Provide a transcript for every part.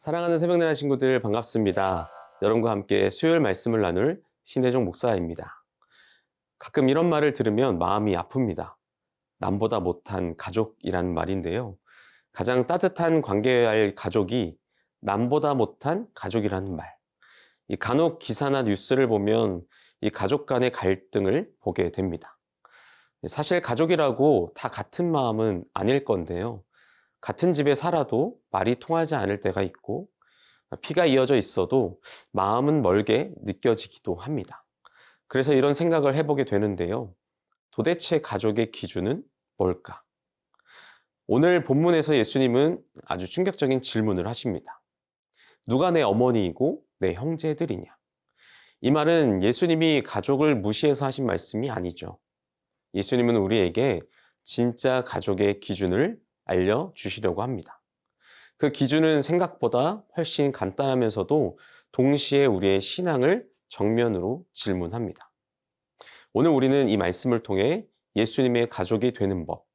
사랑하는 새벽나라 친구들 반갑습니다. 여러분과 함께 수요일 말씀을 나눌 신혜종 목사입니다. 가끔 이런 말을 들으면 마음이 아픕니다. 남보다 못한 가족이라는 말인데요. 가장 따뜻한 관계여야 할 가족이 남보다 못한 가족이라는 말. 이 간혹 기사나 뉴스를 보면 이 가족 간의 갈등을 보게 됩니다. 사실 가족이라고 다 같은 마음은 아닐 건데요. 같은 집에 살아도 말이 통하지 않을 때가 있고 피가 이어져 있어도 마음은 멀게 느껴지기도 합니다. 그래서 이런 생각을 해보게 되는데요. 도대체 가족의 기준은 뭘까? 오늘 본문에서 예수님은 아주 충격적인 질문을 하십니다. 누가 내 어머니이고 내 형제들이냐? 이 말은 예수님이 가족을 무시해서 하신 말씀이 아니죠. 예수님은 우리에게 진짜 가족의 기준을 알려주시려고 합니다. 그 기준은 생각보다 훨씬 간단하면서도 동시에 우리의 신앙을 정면으로 질문합니다. 오늘 우리는 이 말씀을 통해 예수님의 가족이 되는 법,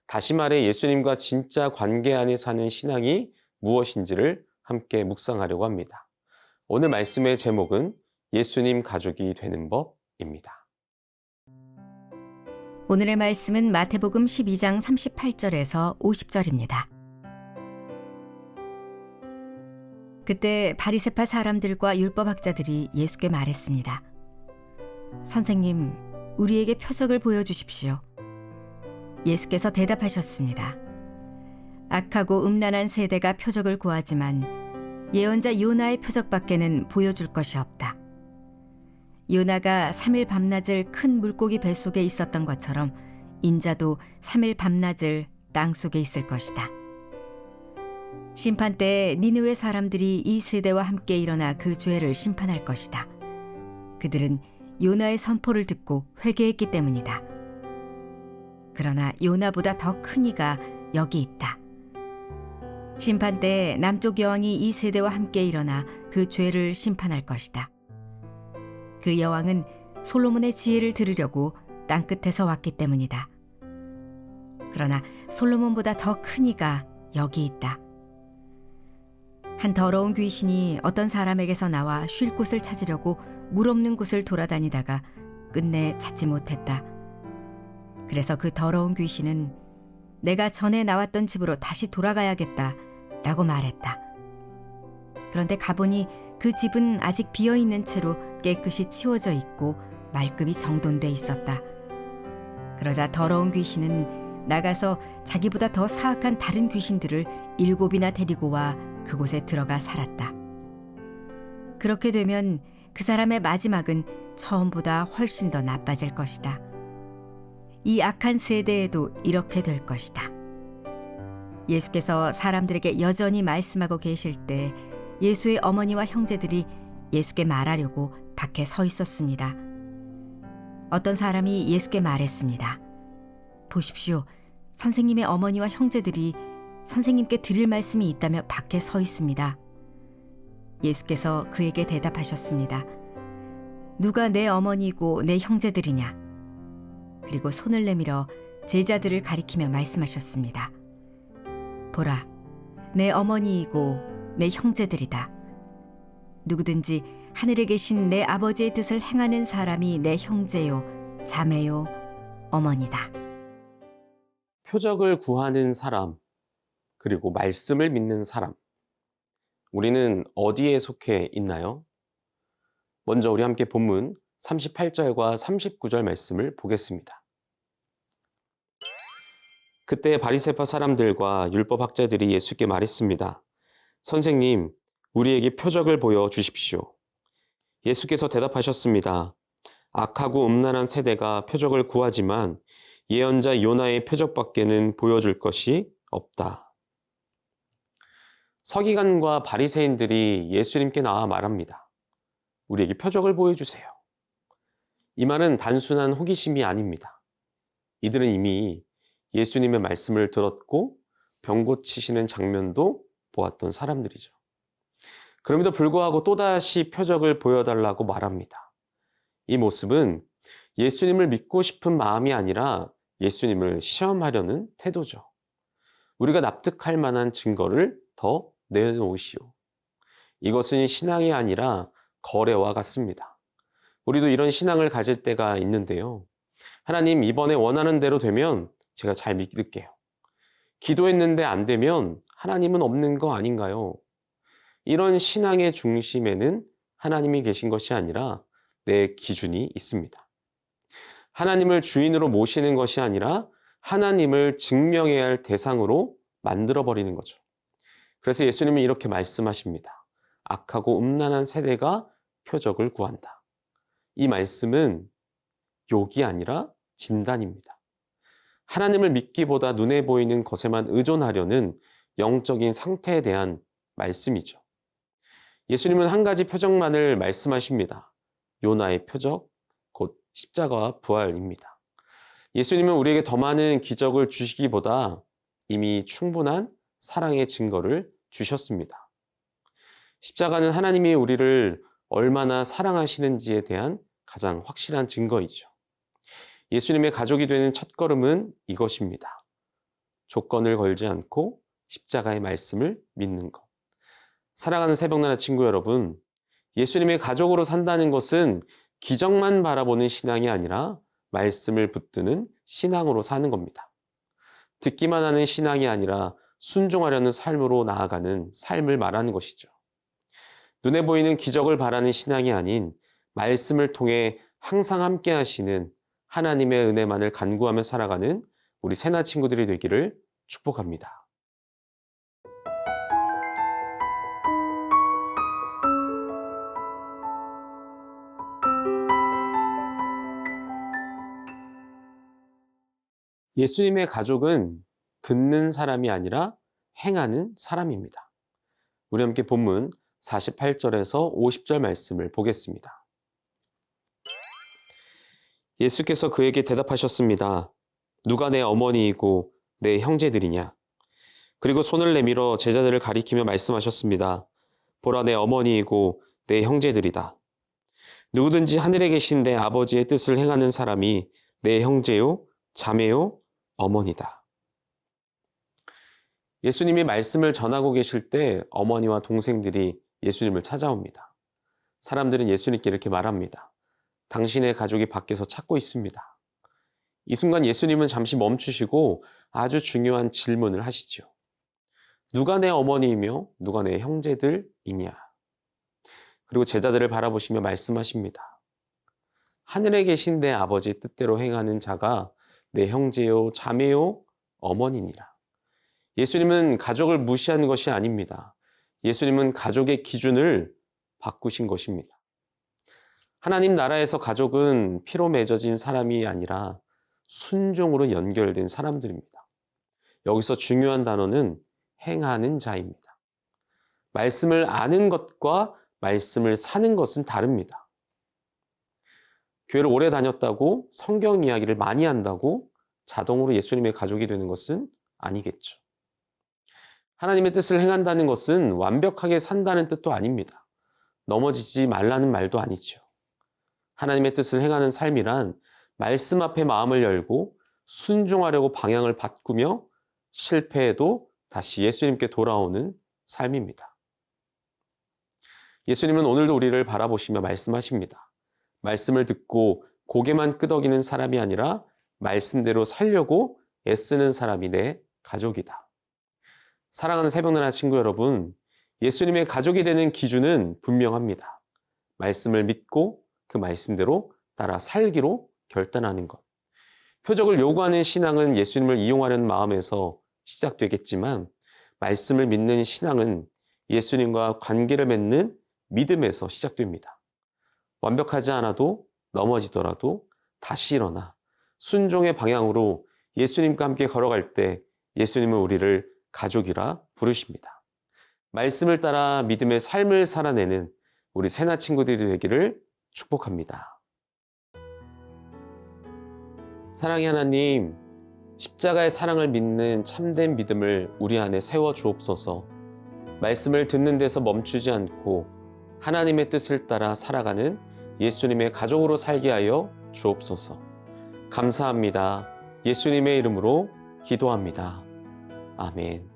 다시 말해 예수님과 진짜 관계 안에 사는 신앙이 무엇인지를 함께 묵상하려고 합니다. 오늘 말씀의 제목은 예수님 가족이 되는 법입니다. 오늘의 말씀은 마태복음 12장 38절에서 50절입니다. 그때 바리새파 사람들과 율법학자들이 예수께 말했습니다. 선생님, 우리에게 표적을 보여주십시오. 예수께서 대답하셨습니다. 악하고 음란한 세대가 표적을 구하지만 예언자 요나의 표적밖에는 보여줄 것이 없다. 요나가 3일 밤낮을 큰 물고기 뱃속에 있었던 것처럼 인자도 3일 밤낮을 땅속에 있을 것이다. 심판 때 니느웨 사람들이 이 세대와 함께 일어나 그 죄를 심판할 것이다. 그들은 요나의 선포를 듣고 회개했기 때문이다. 그러나 요나보다 더 큰 이가 여기 있다. 심판 때 남쪽 여왕이 이 세대와 함께 일어나 그 죄를 심판할 것이다. 그 여왕은 솔로몬의 지혜를 들으려고 땅끝에서 왔기 때문이다. 그러나 솔로몬보다 더 큰 이가 여기 있다. 한 더러운 귀신이 어떤 사람에게서 나와 쉴 곳을 찾으려고 물 없는 곳을 돌아다니다가 끝내 찾지 못했다. 그래서 그 더러운 귀신은 내가 전에 나왔던 집으로 다시 돌아가야겠다 라고 말했다. 그런데 가보니 그 집은 아직 비어있는 채로 깨끗이 치워져 있고 말끔히 정돈돼 있었다. 그러자 더러운 귀신은 나가서 자기보다 더 사악한 다른 귀신들을 7이나 데리고 와 그곳에 들어가 살았다. 그렇게 되면 그 사람의 마지막은 처음보다 훨씬 더 나빠질 것이다. 이 악한 세대에도 이렇게 될 것이다. 예수께서 사람들에게 여전히 말씀하고 계실 때 예수의 어머니와 형제들이 예수께 말하려고 밖에 서 있었습니다. 어떤 사람이 예수께 말했습니다. 보십시오. 선생님의 어머니와 형제들이 선생님께 드릴 말씀이 있다며 밖에 서 있습니다. 예수께서 그에게 대답하셨습니다. 누가 내 어머니이고 내 형제들이냐? 그리고 손을 내밀어 제자들을 가리키며 말씀하셨습니다. 보라, 내 어머니이고 내 형제들이다. 누구든지 하늘에 계신 내 아버지의 뜻을 행하는 사람이 내 형제요, 자매요, 어머니다. 표적을 구하는 사람, 그리고 말씀을 믿는 사람. 우리는 어디에 속해 있나요? 먼저 우리 함께 본문 38절과 39절 말씀을 보겠습니다. 그때 바리새파 사람들과 율법학자들이 예수께 말했습니다. 선생님, 우리에게 표적을 보여주십시오. 예수께서 대답하셨습니다. 악하고 음란한 세대가 표적을 구하지만 예언자 요나의 표적밖에는 보여줄 것이 없다. 서기관과 바리새인들이 예수님께 나와 말합니다. 우리에게 표적을 보여주세요. 이 말은 단순한 호기심이 아닙니다. 이들은 이미 예수님의 말씀을 들었고 병 고치시는 장면도 보았던 사람들이죠. 그럼에도 불구하고 또다시 표적을 보여달라고 말합니다. 이 모습은 예수님을 믿고 싶은 마음이 아니라 예수님을 시험하려는 태도죠. 우리가 납득할 만한 증거를 더 내놓으시오. 이것은 신앙이 아니라 거래와 같습니다. 우리도 이런 신앙을 가질 때가 있는데요. 하나님, 이번에 원하는 대로 되면 제가 잘 믿을게요. 기도했는데 안 되면 하나님은 없는 거 아닌가요? 이런 신앙의 중심에는 하나님이 계신 것이 아니라 내 기준이 있습니다. 하나님을 주인으로 모시는 것이 아니라 하나님을 증명해야 할 대상으로 만들어버리는 거죠. 그래서 예수님은 이렇게 말씀하십니다. 악하고 음란한 세대가 표적을 구한다. 이 말씀은 욕이 아니라 진단입니다. 하나님을 믿기보다 눈에 보이는 것에만 의존하려는 영적인 상태에 대한 말씀이죠. 예수님은 한 가지 표적만을 말씀하십니다. 요나의 표적, 곧 십자가와 부활입니다. 예수님은 우리에게 더 많은 기적을 주시기보다 이미 충분한 사랑의 증거를 주셨습니다. 십자가는 하나님이 우리를 얼마나 사랑하시는지에 대한 가장 확실한 증거이죠. 예수님의 가족이 되는 첫걸음은 이것입니다. 조건을 걸지 않고 십자가의 말씀을 믿는 것. 사랑하는 새벽나라 친구 여러분, 예수님의 가족으로 산다는 것은 기적만 바라보는 신앙이 아니라 말씀을 붙드는 신앙으로 사는 겁니다. 듣기만 하는 신앙이 아니라 순종하려는 삶으로 나아가는 삶을 말하는 것이죠. 눈에 보이는 기적을 바라는 신앙이 아닌 말씀을 통해 항상 함께 하시는 하나님의 은혜만을 간구하며 살아가는 우리 새나 친구들이 되기를 축복합니다. 예수님의 가족은 듣는 사람이 아니라 행하는 사람입니다. 우리 함께 본문 48절에서 50절 말씀을 보겠습니다. 예수께서 그에게 대답하셨습니다. 누가 내 어머니이고 내 형제들이냐? 그리고 손을 내밀어 제자들을 가리키며 말씀하셨습니다. 보라, 내 어머니이고 내 형제들이다. 누구든지 하늘에 계신 내 아버지의 뜻을 행하는 사람이 내 형제요, 자매요, 어머니다. 예수님이 말씀을 전하고 계실 때 어머니와 동생들이 예수님을 찾아옵니다. 사람들은 예수님께 이렇게 말합니다. 당신의 가족이 밖에서 찾고 있습니다. 이 순간 예수님은 잠시 멈추시고 아주 중요한 질문을 하시죠. 누가 내 어머니이며 누가 내 형제들이냐? 그리고 제자들을 바라보시며 말씀하십니다. 하늘에 계신 내 아버지의 뜻대로 행하는 자가 내 형제요, 자매요, 어머니니라. 예수님은 가족을 무시하는 것이 아닙니다. 예수님은 가족의 기준을 바꾸신 것입니다. 하나님 나라에서 가족은 피로 맺어진 사람이 아니라 순종으로 연결된 사람들입니다. 여기서 중요한 단어는 행하는 자입니다. 말씀을 아는 것과 말씀을 사는 것은 다릅니다. 교회를 오래 다녔다고 성경 이야기를 많이 한다고 자동으로 예수님의 가족이 되는 것은 아니겠죠. 하나님의 뜻을 행한다는 것은 완벽하게 산다는 뜻도 아닙니다. 넘어지지 말라는 말도 아니죠. 하나님의 뜻을 행하는 삶이란 말씀 앞에 마음을 열고 순종하려고 방향을 바꾸며 실패해도 다시 예수님께 돌아오는 삶입니다. 예수님은 오늘도 우리를 바라보시며 말씀하십니다. 말씀을 듣고 고개만 끄덕이는 사람이 아니라 말씀대로 살려고 애쓰는 사람이 내 가족이다. 사랑하는 새벽나라 친구 여러분, 예수님의 가족이 되는 기준은 분명합니다. 말씀을 믿고 그 말씀대로 따라 살기로 결단하는 것. 표적을 요구하는 신앙은 예수님을 이용하려는 마음에서 시작되겠지만 말씀을 믿는 신앙은 예수님과 관계를 맺는 믿음에서 시작됩니다. 완벽하지 않아도 넘어지더라도 다시 일어나 순종의 방향으로 예수님과 함께 걸어갈 때 예수님은 우리를 가족이라 부르십니다. 말씀을 따라 믿음의 삶을 살아내는 우리 새나 친구들이 되기를 축복합니다. 사랑의 하나님, 십자가의 사랑을 믿는 참된 믿음을 우리 안에 세워 주옵소서. 말씀을 듣는 데서 멈추지 않고 하나님의 뜻을 따라 살아가는 예수님의 가족으로 살게 하여 주옵소서. 감사합니다. 예수님의 이름으로 기도합니다. 아멘.